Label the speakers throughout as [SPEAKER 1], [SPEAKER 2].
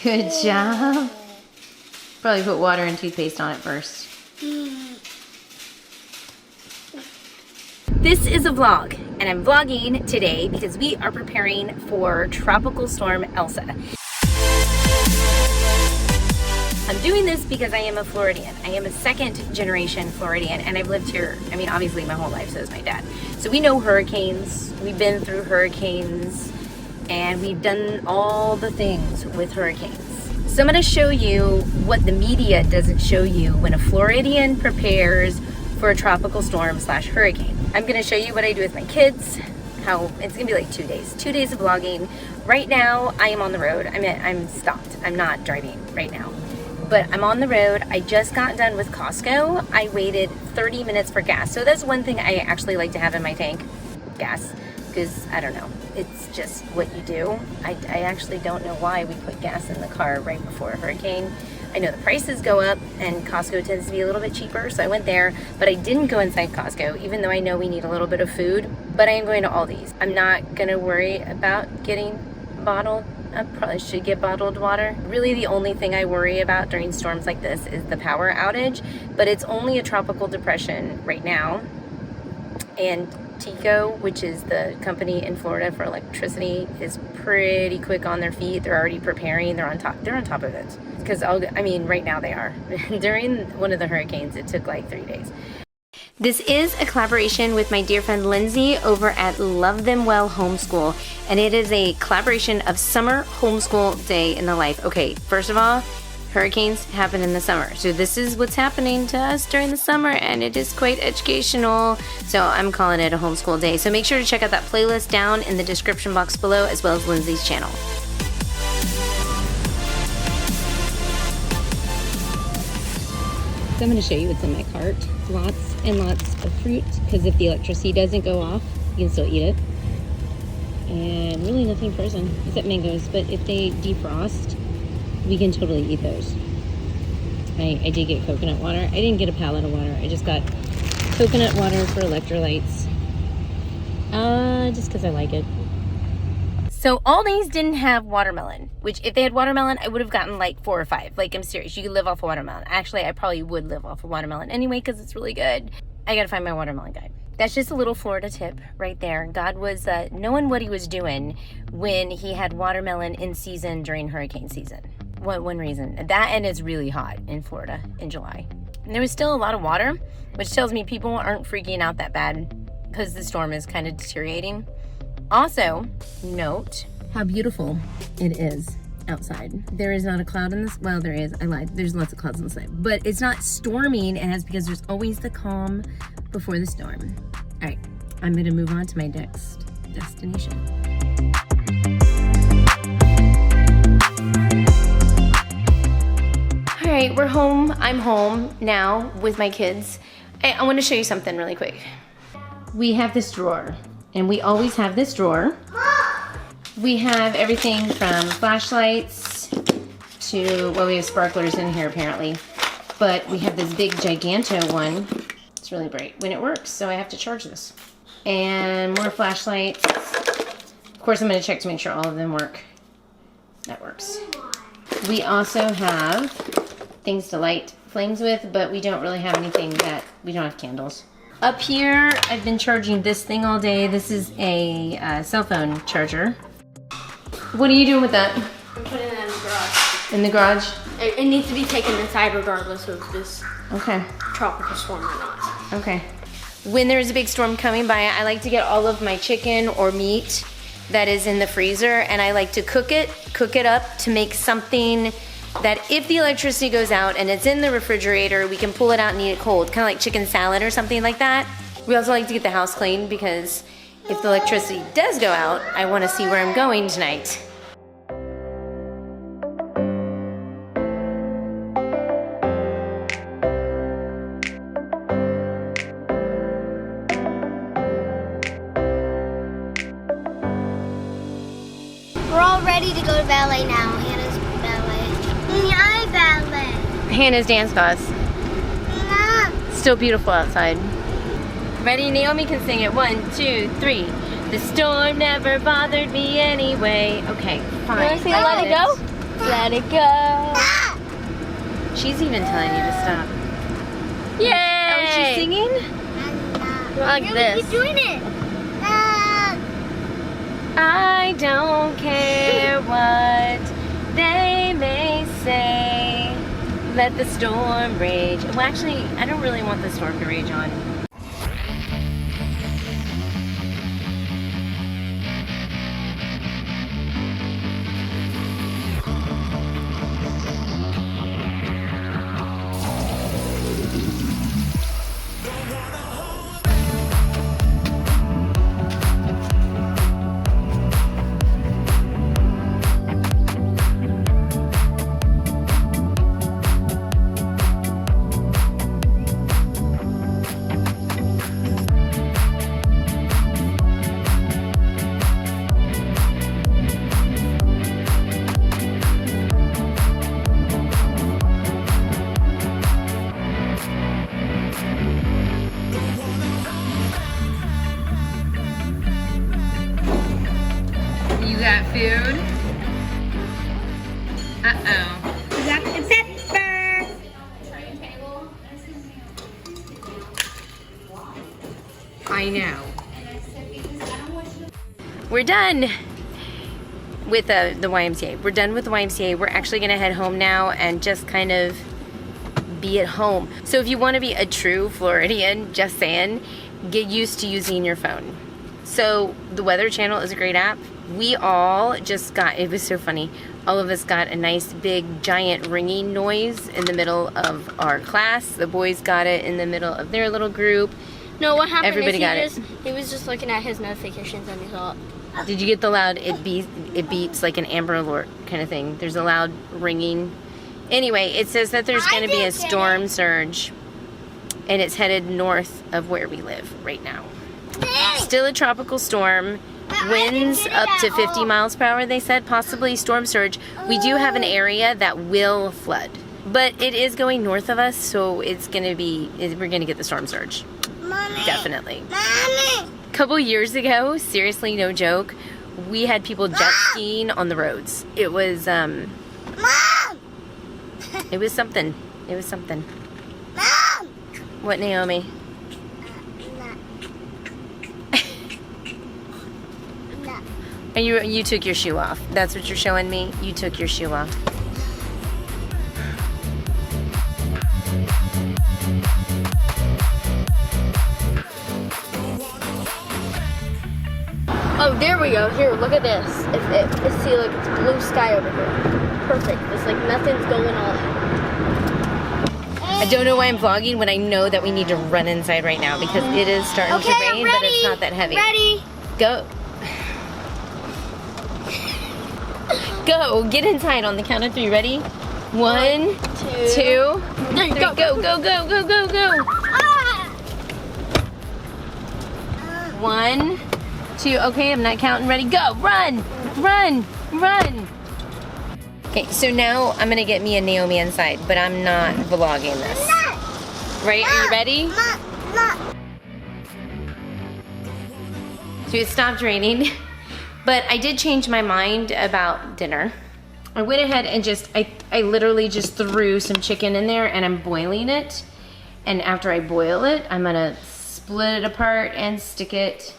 [SPEAKER 1] Good job. Probably put water and toothpaste on it first. This is a vlog, and I'm vlogging today because we are preparing for Tropical Storm Elsa. I'm doing this because I am a Floridian. I am a second generation Floridian, and I've lived here, I mean, obviously my whole life, so is my dad. So we know hurricanes, we've been through hurricanes, and we've done all the things with hurricanes. So I'm gonna show you what the media doesn't show you when a Floridian prepares for a tropical storm / hurricane. I'm gonna show you what I do with my kids, how it's gonna be like 2 days of vlogging. Right now, I am on the road. I'm stopped. I'm not driving right now, but I'm on the road. I just got done with Costco. I waited 30 minutes for gas. So that's one thing I actually like to have in my tank, gas, because I don't know, it's just what you do. I actually don't know why we put gas in the car right before a hurricane. I know the prices go up and Costco tends to be a little bit cheaper, so I went there, but I didn't go inside Costco, even though I know we need a little bit of food, but I am going to Aldi's. I'm not gonna worry about getting bottled. I probably should get bottled water. Really the only thing I worry about during storms like this is the power outage, but it's only a tropical depression right now. And TECO, which is the company in Florida for electricity, is pretty quick on their feet. They're already preparing, they're on top of it. Because I mean, right now they are. During one of the hurricanes, it took like 3 days. This is a collaboration with my dear friend Lyndsay over at Love Them Well Homeschool, and it is a collaboration of Summer Homeschool Day in the Life. Okay, first of all, hurricanes happen in the summer, so this is what's happening to us during the summer, and it is quite educational, so I'm calling it a homeschool day. So make sure to check out that playlist down in the description box below, as well as Lyndsay's channel. So I'm going to show you what's in my cart. Lots and lots of fruit, because if the electricity doesn't go off, you can still eat it. And really nothing frozen, except mangoes, but if they defrost, we can totally eat those. I did get coconut water. I didn't get a pallet of water. I just got coconut water for electrolytes. Just because I like it. So Aldi's didn't have watermelon, which if they had watermelon, I would have gotten like 4 or 5. Like, I'm serious, you could live off of watermelon. Actually, I probably would live off of watermelon anyway, because it's really good. I gotta find my watermelon guide. That's just a little Florida tip right there. God was knowing what he was doing when he had watermelon in season during hurricane season. One reason. That, and it's really hot in Florida in July. And there was still a lot of water, which tells me people aren't freaking out that bad because the storm is kind of deteriorating. Also, note how beautiful it is outside. There is not a cloud in this. Well, there is. I lied. There's lots of clouds in the sky, but it's not storming, and that's because there's always the calm before the storm. All right, I'm going to move on to my next destination. All right, we're home. I'm home now with my kids. I want to show you something really quick. We have this drawer, and we always have this drawer. We have everything from flashlights to, well, we have sparklers in here apparently, but we have this big Giganto one. It's really bright when it works, so I have to charge this. And more flashlights. Of course, I'm going to check to make sure all of them work. That works. We also have things to light flames with, but we don't really have anything that, we don't have candles. Up here, I've been charging this thing all day. This is a cell phone charger. What are you doing with that?
[SPEAKER 2] I'm putting it in the garage.
[SPEAKER 1] In the garage?
[SPEAKER 2] It needs to be taken inside regardless of this tropical storm or not.
[SPEAKER 1] Okay. When there's a big storm coming by, I like to get all of my chicken or meat that is in the freezer, and I like to cook it up to make something that if the electricity goes out and it's in the refrigerator, we can pull it out and eat it cold, kind of like chicken salad or something like that. We also like to get the house clean because if the electricity does go out, I want to see where I'm going tonight.
[SPEAKER 3] We're all ready to go to ballet now. Hannah's ballet. My ballet.
[SPEAKER 1] Hannah's dance class.
[SPEAKER 3] Mom.
[SPEAKER 1] Still beautiful outside. Ready? Naomi can sing it. 1, 2, 3. The storm never bothered me anyway. Okay, fine.
[SPEAKER 2] You wanna sing Let It Go? Let it go.
[SPEAKER 1] She's even telling you to stop.
[SPEAKER 2] Yay!
[SPEAKER 1] Oh, is she singing?
[SPEAKER 2] Like this.
[SPEAKER 3] Keep doing it.
[SPEAKER 1] I don't care what they may say. Let the storm rage. Well, actually, I don't really want the storm to rage on. You got food? Uh-oh.
[SPEAKER 3] You got the pepper.
[SPEAKER 1] I know. We're done with the YMCA. We're done with the YMCA. We're actually gonna head home now and just kind of be at home. So if you wanna be a true Floridian, just saying, get used to using your phone. So the Weather Channel is a great app. We all just got, it was so funny, all of us got a nice big giant ringing noise in the middle of our class. The boys got it in the middle of their little group.
[SPEAKER 2] No, what happened
[SPEAKER 1] Everybody got
[SPEAKER 2] is he was just looking at his notifications and he thought,
[SPEAKER 1] Did you get the loud, it beeps like an Amber Alert kind of thing? There's a loud ringing. Anyway, it says that there's going to be a storm surge and it's headed north of where we live right now. Still a tropical storm. Winds up to 50 miles per hour, they said, possibly storm surge. We do have an area that will flood, but it is going north of us, so it's going to be, we're going to get the storm surge.
[SPEAKER 3] Mommy.
[SPEAKER 1] Definitely.
[SPEAKER 3] Mommy.
[SPEAKER 1] A couple years ago, seriously, no joke, we had people jet skiing on the roads. It was,
[SPEAKER 3] Mom.
[SPEAKER 1] it was something. It was something.
[SPEAKER 3] Mom.
[SPEAKER 1] What, Naomi? And you took your shoe off. That's what you're showing me? You took your shoe off.
[SPEAKER 2] oh, there we go. Here, look at this. See, like, it's blue sky over here. Perfect. It's like nothing's going on.
[SPEAKER 1] I don't know why I'm vlogging when I know that we need to run inside right now because it is starting to rain, but it's not that heavy.
[SPEAKER 3] Ready.
[SPEAKER 1] Go. Go. Get inside on the count of 3. Ready? 1, 2, 3. Go, go, go, go, go, go, go. 1, 2. Okay, I'm not counting. Ready? Go. Run. Run. Run. Okay, so now I'm going to get me and Naomi inside, but I'm not vlogging this. Right? Are you ready? So it stopped raining. But I did change my mind about dinner. I went ahead and I literally just threw some chicken in there and I'm boiling it. And after I boil it, I'm gonna split it apart and stick it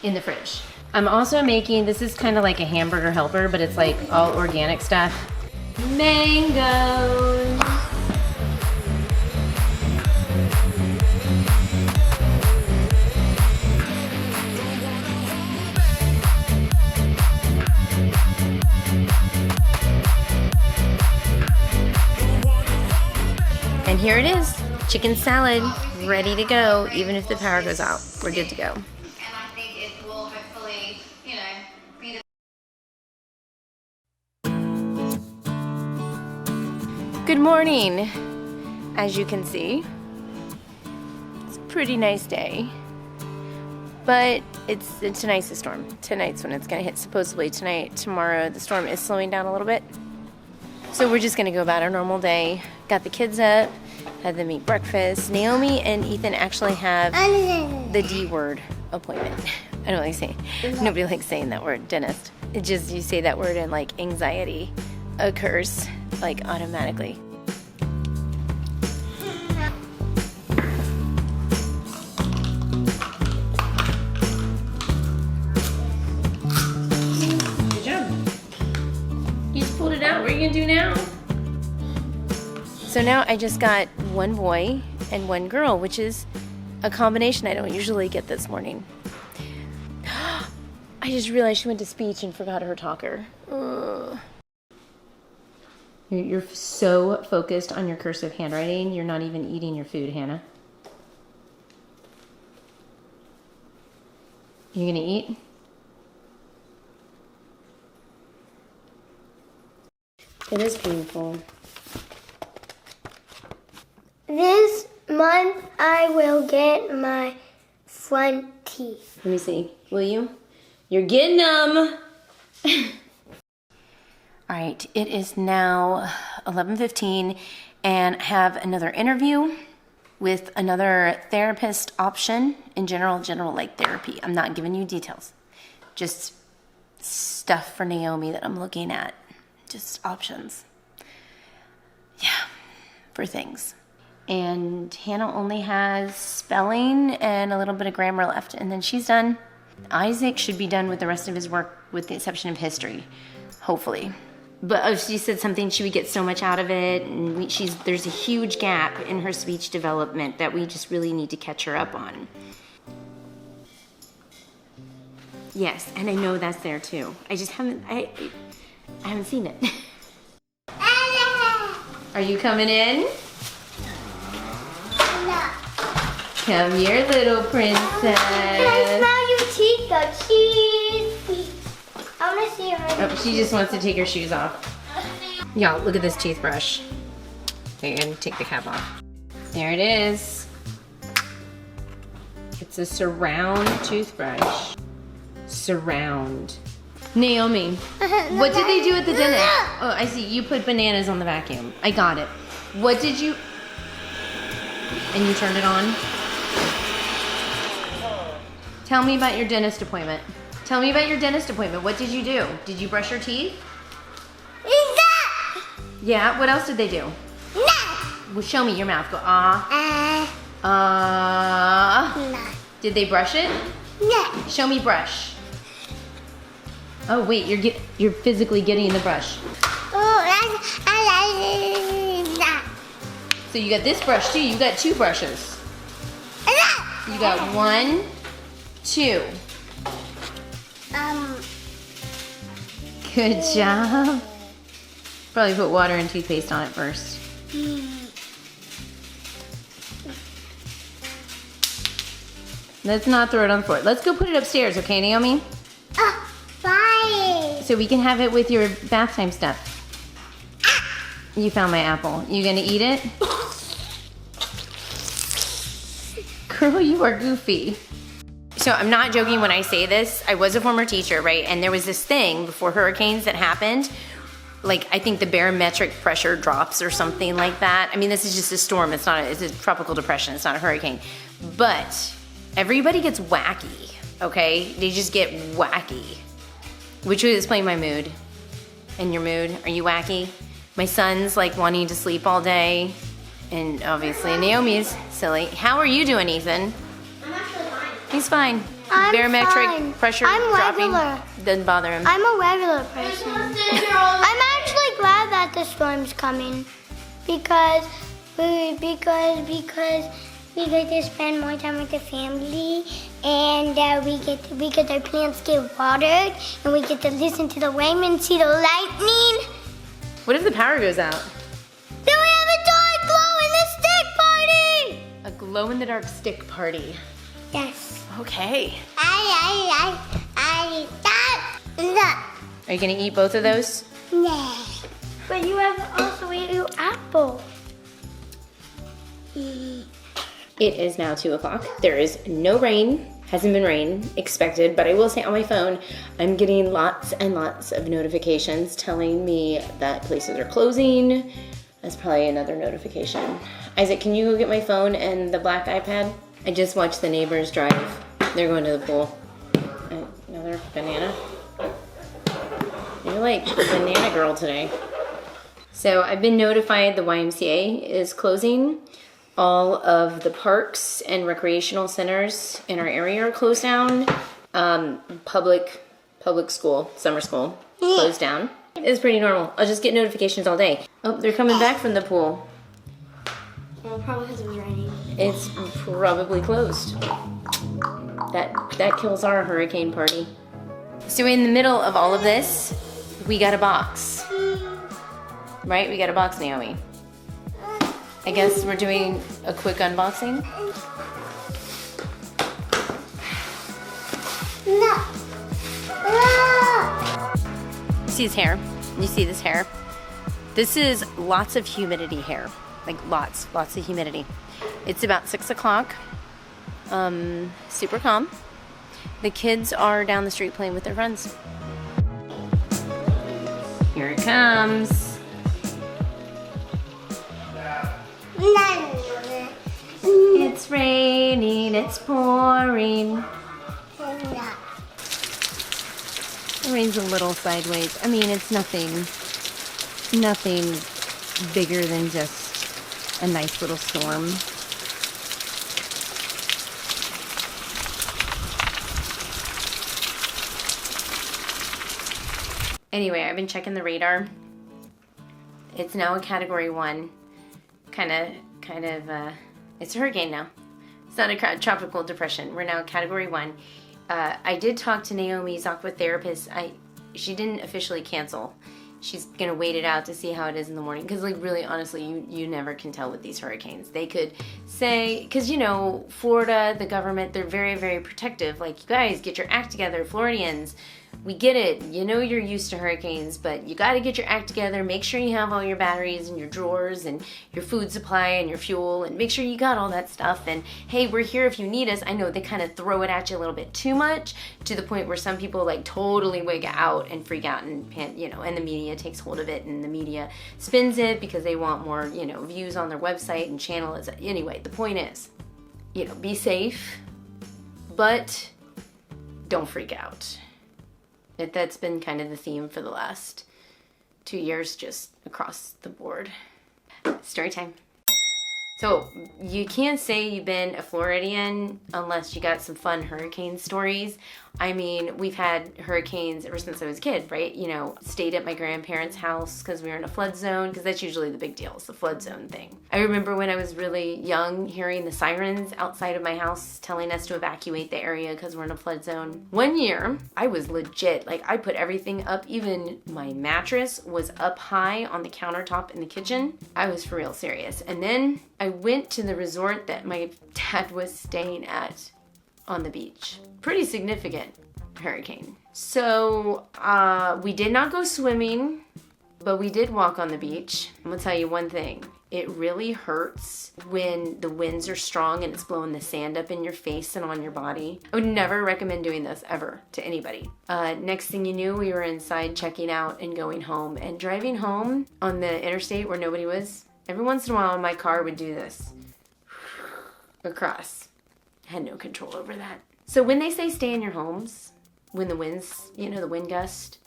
[SPEAKER 1] in the fridge. I'm also making, this is kind of like a hamburger helper, but it's like all organic stuff. Mangoes. And here it is, chicken salad, ready to go. Even if the power goes out, we're good to go.
[SPEAKER 4] And I think it will hopefully, you know, be the
[SPEAKER 1] Good morning. As you can see, it's a pretty nice day, but tonight's a storm. Tonight's when it's gonna hit, supposedly tonight. Tomorrow the storm is slowing down a little bit. So we're just gonna go about our normal day. Got the kids up, had them eat breakfast. Naomi and Ethan actually have the D word appointment. I don't like saying, nobody likes saying that word, dentist. It just, you say that word and like anxiety occurs, like automatically. Good job. You just pulled it out. What are you gonna do now? So now I just got one boy and one girl, which is a combination I don't usually get this morning. I just realized she went to speech and forgot her talker. Ugh. You're so focused on your cursive handwriting, you're not even eating your food, Hannah. You gonna eat? It is painful.
[SPEAKER 3] This month I will get my front teeth.
[SPEAKER 1] Let me see. Will you? You're getting them. All right, it is now 11:15 and I have another interview with another therapist option in general like therapy. I'm not giving you details. Just stuff for Naomi that I'm looking at. Just options. Yeah, for things. And Hannah only has spelling and a little bit of grammar left, and then she's done. Isaac should be done with the rest of his work with the exception of history, hopefully. But she said something, she would get so much out of it, and there's a huge gap in her speech development that we just really need to catch her up on. Yes, and I know that's there too. I just haven't, I haven't seen it. Are you coming in?
[SPEAKER 3] No.
[SPEAKER 1] Come here, little princess.
[SPEAKER 3] Can I smell your teeth though? Cheese. I want to see her.
[SPEAKER 1] Oh, she just wants to take her shoes off. Y'all, look at this toothbrush. Okay, I'm gonna take the cap off. There it is. It's a surround toothbrush. Surround. Naomi, what did they do at the dentist? Oh, I see. You put bananas on the vacuum. I got it. What did you... And you turned it on? Tell me about your dentist appointment. Tell me about your dentist appointment. What did you do? Did you brush your teeth? Yeah, what else did they do?
[SPEAKER 3] No.
[SPEAKER 1] Well, show me your mouth. Go, ah.
[SPEAKER 3] No.
[SPEAKER 1] Did they brush it?
[SPEAKER 3] No.
[SPEAKER 1] Show me brush. Oh wait, you're physically getting the brush.
[SPEAKER 3] Oh, I like that.
[SPEAKER 1] So you got this brush too. You got two brushes. You got 1, 2. Good job. Probably put water and toothpaste on it first. Let's not throw it on the floor. Let's go put it upstairs, okay, Naomi?
[SPEAKER 3] Bye.
[SPEAKER 1] So we can have it with your bath time stuff. You found my apple. You gonna eat it? Girl, you are goofy. So I'm not joking when I say this. I was a former teacher, right? And there was this thing before hurricanes that happened. Like, I think the barometric pressure drops or something like that. I mean, this is just a storm. It's a tropical depression. It's not a hurricane. But everybody gets wacky, okay? They just get wacky. Which would explain my mood. And your mood? Are you wacky? My son's like wanting to sleep all day. And obviously Naomi's silly. How are you doing, Ethan?
[SPEAKER 3] I'm actually fine.
[SPEAKER 1] He's fine.
[SPEAKER 3] I'm
[SPEAKER 1] Barometric
[SPEAKER 3] fine.
[SPEAKER 1] pressure
[SPEAKER 3] I'm
[SPEAKER 1] dropping
[SPEAKER 3] regular.
[SPEAKER 1] doesn't bother him.
[SPEAKER 3] I'm a regular person. I'm actually glad that the storm's coming because we get to spend more time with the family, and we get our plants get watered, and we get to listen to the rain and see the lightning.
[SPEAKER 1] What if the power goes out?
[SPEAKER 3] Then we have a giant glow-in-the-stick party.
[SPEAKER 1] A glow-in-the-dark stick party.
[SPEAKER 3] Yes.
[SPEAKER 1] Okay.
[SPEAKER 3] I
[SPEAKER 1] Are you gonna eat both of those?
[SPEAKER 3] Yeah. But you have also eat your apple.
[SPEAKER 1] It is now 2 o'clock. There is no rain. Hasn't been rain expected, but I will say on my phone, I'm getting lots and lots of notifications telling me that places are closing. That's probably another notification. Isaac, can you go get my phone and the black iPad? I just watched the neighbors drive. They're going to the pool. Another banana. You're like a banana girl today. So I've been notified the YMCA is closing. All of the parks and recreational centers in our area are closed down. Public school, summer school, closed down. It's pretty normal. I'll just get notifications all day. Oh, they're coming back from the pool.
[SPEAKER 2] Well, probably because it was raining.
[SPEAKER 1] It's probably closed. That kills our hurricane party. So in the middle of all of this, we got a box. Right? We got a box, Naomi. I guess we're doing a quick unboxing.
[SPEAKER 3] No.
[SPEAKER 1] See his hair? You see this hair? This is lots of humidity hair. Like lots of humidity. It's about 6 o'clock. Super calm. The kids are down the street playing with their friends. Here it comes. It's raining, it's pouring. The rain's a little sideways. I mean, it's nothing bigger than just a nice little storm. Anyway, I've been checking the radar. It's now a Category 1. Kind of, it's a hurricane now. It's not a tropical depression. We're now Category 1. I did talk to Naomi's aqua therapist. She didn't officially cancel. She's gonna wait it out to see how it is in the morning. Because, like, really, honestly, you never can tell with these hurricanes. They could say, because, you know, Florida, the government, they're very, very protective. Like, you guys, get your act together, Floridians. We get it. You know you're used to hurricanes, but you got to get your act together. Make sure you have all your batteries in your drawers and your food supply and your fuel, and make sure you got all that stuff. And hey, we're here if you need us. I know they kind of throw it at you a little bit too much, to the point where some people like totally wig out and freak out, and you know, and the media takes hold of it, and the media spins it because they want more, you know, views on their website and channel. Anyway, the point is, you know, be safe, but don't freak out. That's been kind of the theme for the last 2 years, just across the board. Story time. So you can't say you've been a Floridian unless you got some fun hurricane stories. I mean, we've had hurricanes ever since I was a kid, right? You know, stayed at my grandparents' house because we were in a flood zone, because that's usually the big deal, it's the flood zone thing. I remember when I was really young hearing the sirens outside of my house telling us to evacuate the area because we're in a flood zone. One year, I was legit, like I put everything up, even my mattress was up high on the countertop in the kitchen. I was for real serious. And then I went to the resort that my dad was staying at on the beach. Pretty significant hurricane. So we did not go swimming, but we did walk on the beach. I'm gonna tell you one thing. It really hurts when the winds are strong and it's blowing the sand up in your face and on your body. I would never recommend doing this ever to anybody. Next thing you knew, we were inside checking out and going home, and driving home on the interstate where nobody was. Every once in a while, my car would do this across. I had no control over that. So when they say stay in your homes, when the winds, you know, the wind gust,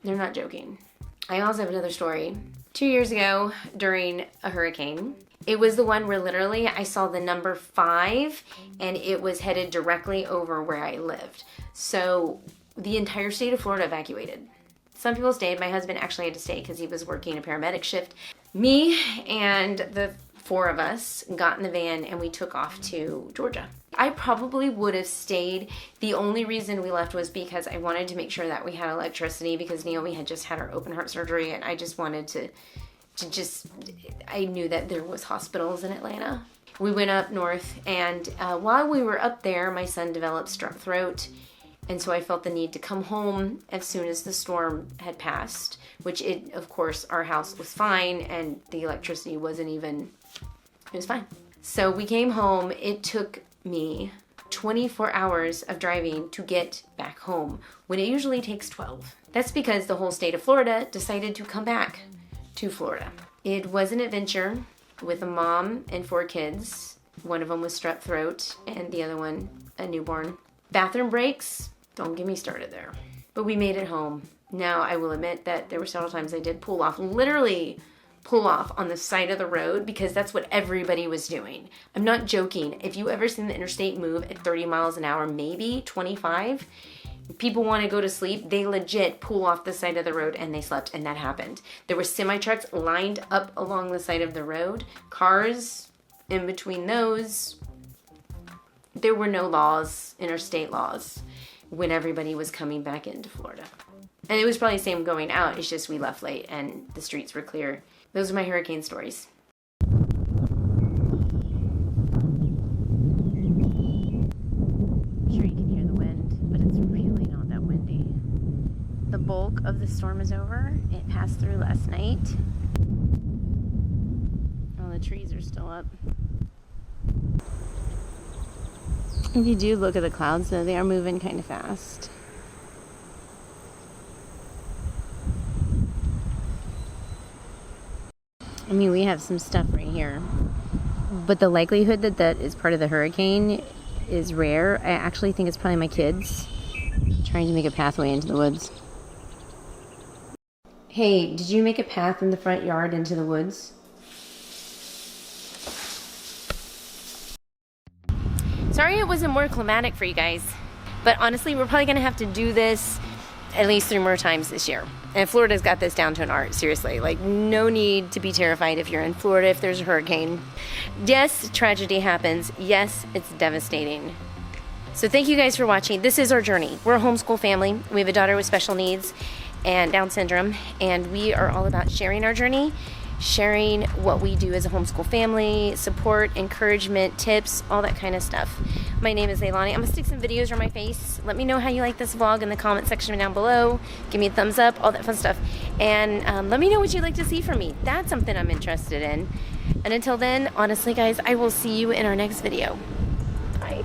[SPEAKER 1] they're not joking. I also have another story. 2 years ago during a hurricane, it was the one where literally I saw the number 5 and it was headed directly over where I lived. So the entire state of Florida evacuated. Some people stayed. My husband actually had to stay because he was working a paramedic shift. Me and the 4 of us got in the van and we took off to Georgia. I probably would have stayed. The only reason we left was because I wanted to make sure that we had electricity, because Naomi had just had her open heart surgery, and I just wanted to I knew that there was hospitals in Atlanta. We went up north, and while we were up there, my son developed strep throat, and so I felt the need to come home as soon as the storm had passed, which of course, our house was fine, and the electricity wasn't even, it was fine. So we came home. It took me 24 hours of driving to get back home, when it usually takes 12. That's because the whole state of Florida decided to come back to Florida. It was an adventure with a mom and 4 kids. One of them was strep throat and the other one a newborn. Bathroom breaks, don't get me started there. But we made it home. Now, I will admit that there were several times I did pull off literally pull off on the side of the road because that's what everybody was doing. I'm not joking. If you ever seen the interstate move at 30 miles an hour, maybe 25, people want to go to sleep, they legit pull off the side of the road and they slept, and that happened. There were semi-trucks lined up along the side of the road, cars in between those. There were no laws, interstate laws, when everybody was coming back into Florida. And it was probably the same going out, it's just we left late and the streets were clear. Those are my hurricane stories. I'm sure you can hear the wind, but it's really not that windy. The bulk of the storm is over. It passed through last night. All the trees are still up. If you do look at the clouds, though, they are moving kind of fast. I mean, we have some stuff right here, but the likelihood that that is part of the hurricane is rare. I actually think it's probably my kids trying to make a pathway into the woods. Hey, did you make a path in the front yard into the woods? Sorry it wasn't more climatic for you guys, but honestly, we're probably gonna have to do this at least 3 more times this year. And Florida's got this down to an art, seriously. Like, no need to be terrified if you're in Florida if there's a hurricane. Yes, tragedy happens. Yes, it's devastating. So thank you guys for watching. This is our journey. We're a homeschool family. We have a daughter with special needs and Down syndrome, and we are all about sharing our journey, sharing what we do as a homeschool family, support, encouragement, tips, all that kind of stuff. My name is Leilani. I'm gonna stick some videos on my face. Let me know how you like this vlog in the comment section down below. Give me a thumbs up, all that fun stuff. And let me know what you'd like to see from me. That's something I'm interested in. And until then, honestly guys, I will see you in our next video. Bye.